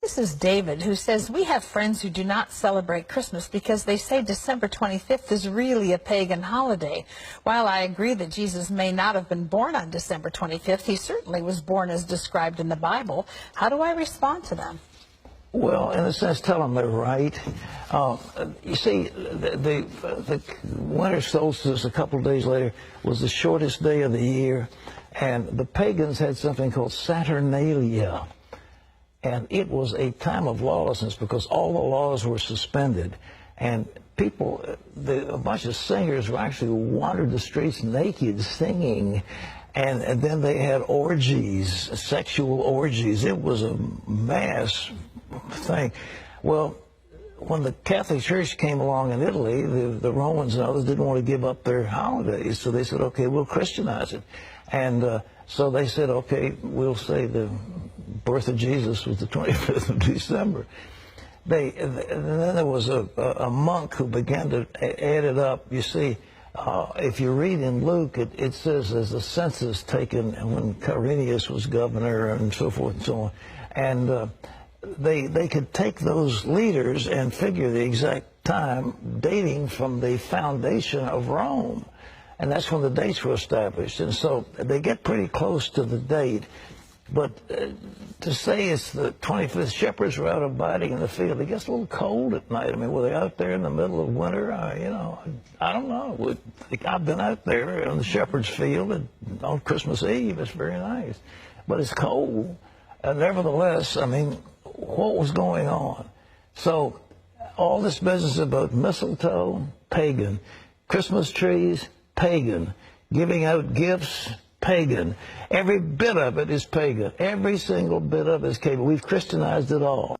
This is David, who says, we have friends who do not celebrate Christmas because they say December 25th is really a pagan holiday. While I agree that Jesus may not have been born on December 25th, he certainly was born as described in the Bible. How do I respond to them? Well, in a sense, tell them they're right. You see, the winter solstice a couple of days later was the shortest day of the year, and the pagans had something called Saturnalia. And it was a time of lawlessness because all the laws were suspended. And people, a bunch of singers actually wandered the streets naked singing. And then they had orgies, sexual orgies. It was a mass thing. Well, when the Catholic Church came along in Italy, the Romans and others didn't want to give up their holidays. So they said, okay, we'll Christianize it. And so they said, okay, we'll say the birth of Jesus was the 25th of December. And then there was a monk who began to add it up. You see, if you read in Luke, it says there's a census taken when Quirinius was governor and so forth and so on. And they could take those leaders and figure the exact time dating from the foundation of Rome. And that's when the dates were established. And so they get pretty close to the date. But to say it's the 25th, shepherds were out abiding in the field. It gets a little cold at night. I mean, were they out there in the middle of winter? You know, I don't know. I've been out there on the shepherd's field on Christmas Eve. It's very nice. But it's cold. Nevertheless, I mean, what was going on? So all this business about mistletoe, pagan. Christmas trees, pagan. Giving out gifts, pagan. Every bit of it is pagan. Every single bit of it is pagan. We've Christianized it all.